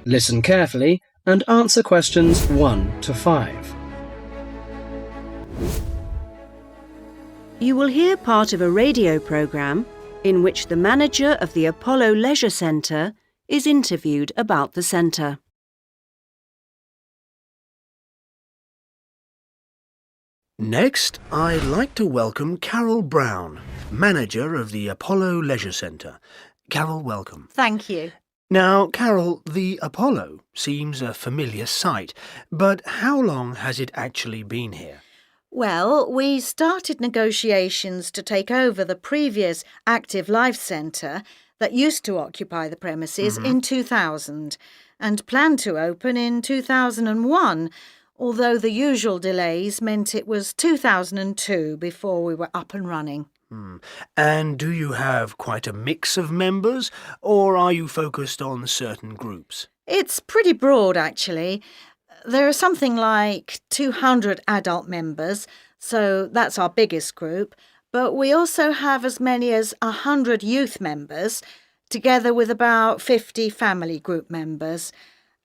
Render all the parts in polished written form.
Listen carefully and answer questions 1 to 5. You will hear part of a radio programme in which the manager of the Apollo Leisure Centre is interviewed about the centre. Next, I'd like to welcome Carol Brown, manager of the Apollo Leisure Centre. Carol, welcome. Thank you. Now, Carol, the Apollo seems a familiar sight, but how long has it actually been here? Well, we started negotiations to take over the previous Active Life Centre that used to occupy the premises in 2000 and planned to open in 2001, although the usual delays meant it was 2002 before we were up and running. And do you have quite a mix of members, or are you focused on certain groups? It's pretty broad, actually. There are something like 200 adult members, so that's our biggest group, but we also have as many as 100 youth members, together with about 50 family group members.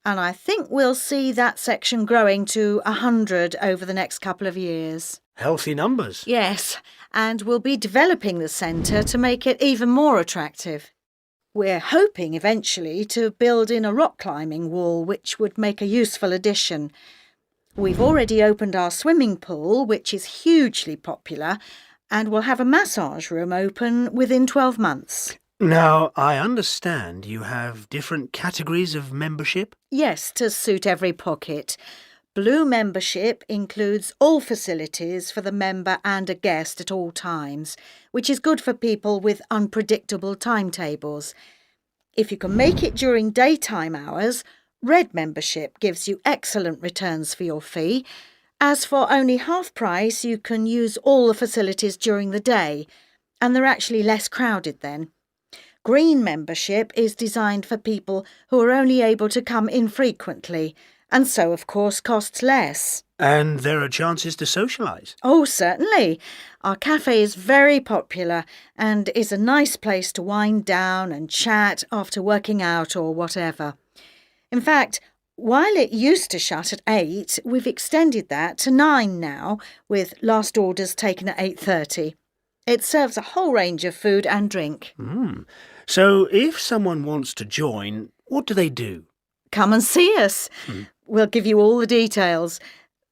And I think we'll see that section growing to 100 over the next couple of years. Healthy numbers. Yes, and we'll be developing the centre to make it even more attractive. We're hoping eventually to build in a rock climbing wall, which would make a useful addition. We've already opened our swimming pool, which is hugely popular, and we'll have a massage room open within 12 months. Now, I understand you have different categories of membership? Yes, to suit every pocket. Blue membership includes all facilities for the member and a guest at all times, which is good for people with unpredictable timetables. If you can make it during daytime hours, red membership gives you excellent returns for your fee. As for only half price, you can use all the facilities during the day, and they're actually less crowded then. Green membership is designed for people who are only able to come infrequently, and so, of course, costs less. And there are chances to socialise? Oh, certainly. Our cafe is very popular and is a nice place to wind down and chat after working out or whatever. In fact, while it used to shut at 8, we've extended that to 9 now, with last orders taken at 8:30. It serves a whole range of food and drink. So if someone wants to join, what do they do? Come and see us. We'll give you all the details.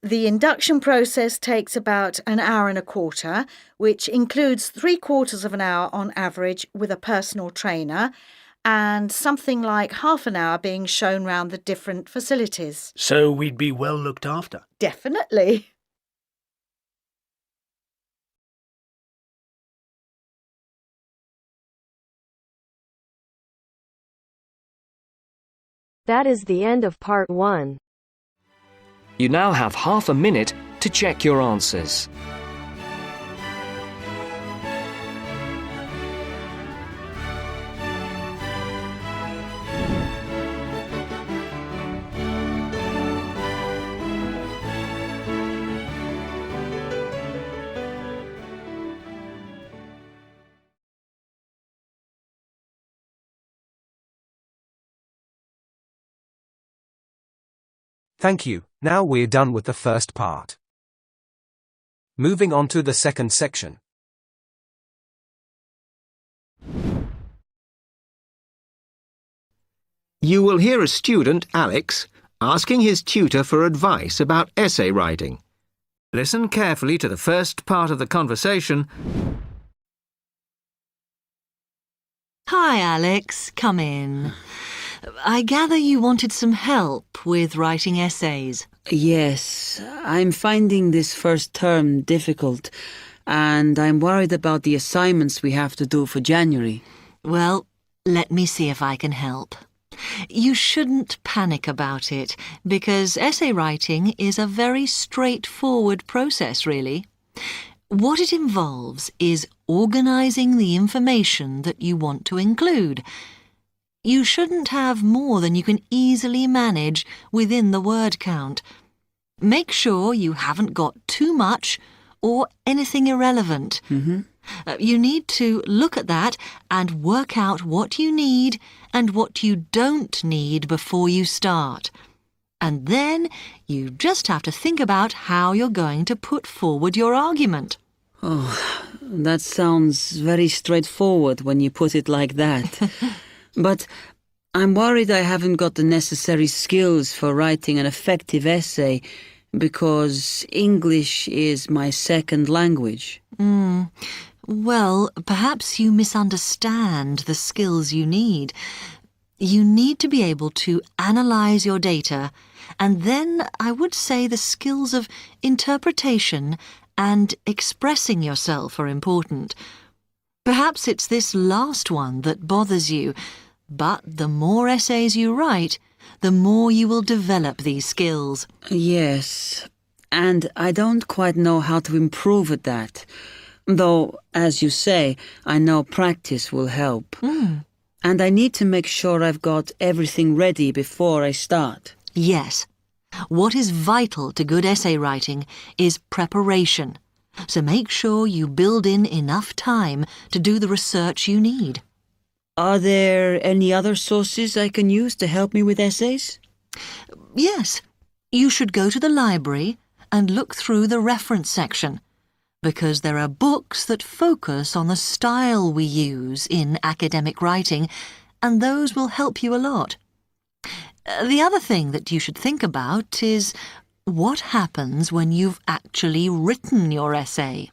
The induction process takes about an hour and a quarter, which includes 3/4 of an hour on average with a personal trainer, and something like half an hour being shown round the different facilities. So we'd be well looked after? Definitely. That is the end of part 1. You now have half a minute to check your answers. Thank you. Now we're done with the first part. Moving on to the second section. You will hear a student, Alex, asking his tutor for advice about essay writing. Listen carefully to the first part of the conversation. Hi, Alex. Come in. I gather you wanted some help with writing essays. Yes, I'm finding this first term difficult, and I'm worried about the assignments we have to do for January. Well, let me see if I can help. You shouldn't panic about it, because essay writing is a very straightforward process, really. What it involves is organising the information that you want to include. You shouldn't have more than you can easily manage within the word count. Make sure you haven't got too much or anything irrelevant. You need to look at that and work out what you need and what you don't need before you start. And then you just have to think about how you're going to put forward your argument. Oh, that sounds very straightforward when you put it like that. But I'm worried I haven't got the necessary skills for writing an effective essay because English is my second language. Well, perhaps you misunderstand the skills you need. You need to be able to analyze your data, and then I would say the skills of interpretation and expressing yourself are important. Perhaps it's this last one that bothers you, but the more essays you write, the more you will develop these skills. Yes, and I don't quite know how to improve at that. Though, as you say, I know practice will help. And I need to make sure I've got everything ready before I start. Yes. What is vital to good essay writing is preparation. So make sure you build in enough time to do the research you need. Are there any other sources I can use to help me with essays? Yes. You should go to the library and look through the reference section, because there are books that focus on the style we use in academic writing, and those will help you a lot. The other thing that you should think about is what happens when you've actually written your essay.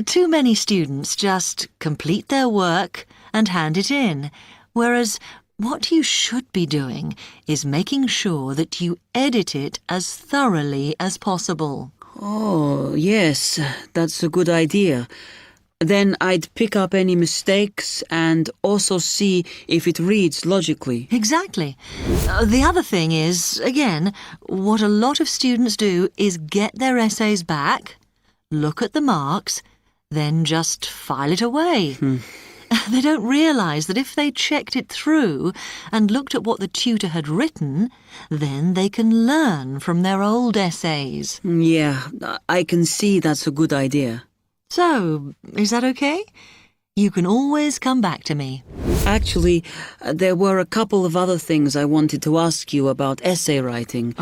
Too many students just complete their work and hand it in, whereas what you should be doing is making sure that you edit it as thoroughly as possible. Oh, yes, that's a good idea. Then I'd pick up any mistakes and also see if it reads logically. Exactly. The other thing is, again, what a lot of students do is get their essays back, look at the marks, then just file it away. They don't realise that if they checked it through and looked at what the tutor had written, then they can learn from their old essays. Yeah, I can see that's a good idea. So, is that okay? You can always come back to me. Actually, there were a couple of other things I wanted to ask you about essay writing.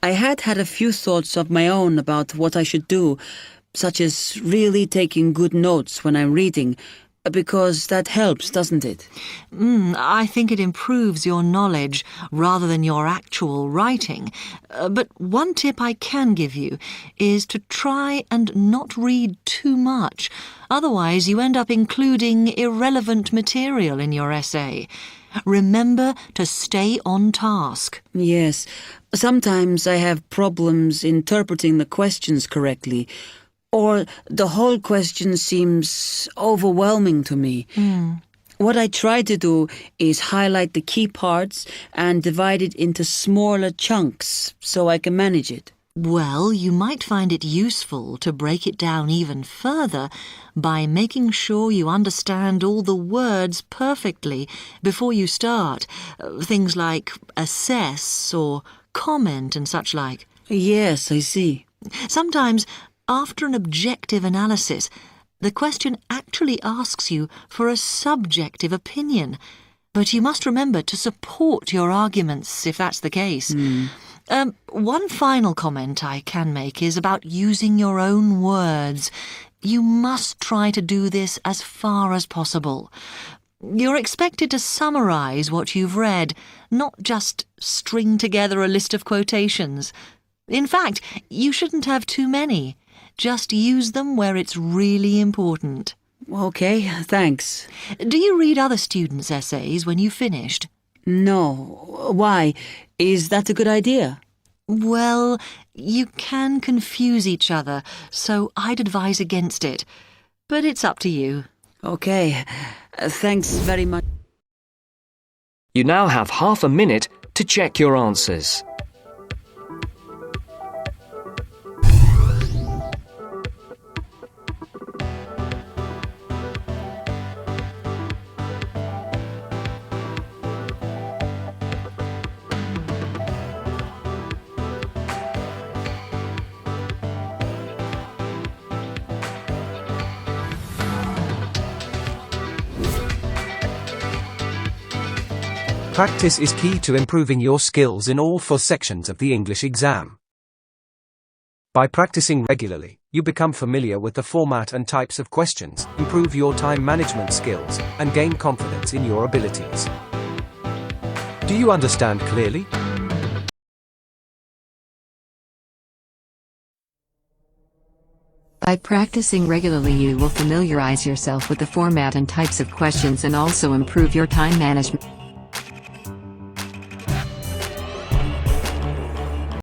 I had a few thoughts of my own about what I should do, such as really taking good notes when I'm reading, because that helps, doesn't it? I think it improves your knowledge rather than your actual writing. But one tip I can give you is to try and not read too much. Otherwise, you end up including irrelevant material in your essay. Remember to stay on task. Yes. Sometimes I have problems interpreting the questions correctly, or the whole question seems overwhelming to me. What I try to do is highlight the key parts and divide it into smaller chunks so I can manage it. Well, you might find it useful to break it down even further by making sure you understand all the words perfectly before you start. Things like assess or comment and such like. Yes, I see. Sometimes, after an objective analysis, the question actually asks you for a subjective opinion. But you must remember to support your arguments if that's the case. One final comment I can make is about using your own words. You must try to do this as far as possible. You're expected to summarise what you've read, not just string together a list of quotations. In fact, you shouldn't have too many. Just use them where it's really important. Okay, thanks. Do you read other students' essays when you've finished? No. Why? Is that a good idea? Well, you can confuse each other, so I'd advise against it. But it's up to you. Okay. Thanks very much. You now have half a minute to check your answers. Practice is key to improving your skills in all 4 sections of the English exam. By practicing regularly, you become familiar with the format and types of questions, improve your time management skills, and gain confidence in your abilities. Do you understand clearly? By practicing regularly, you will familiarize yourself with the format and types of questions and also improve your time management.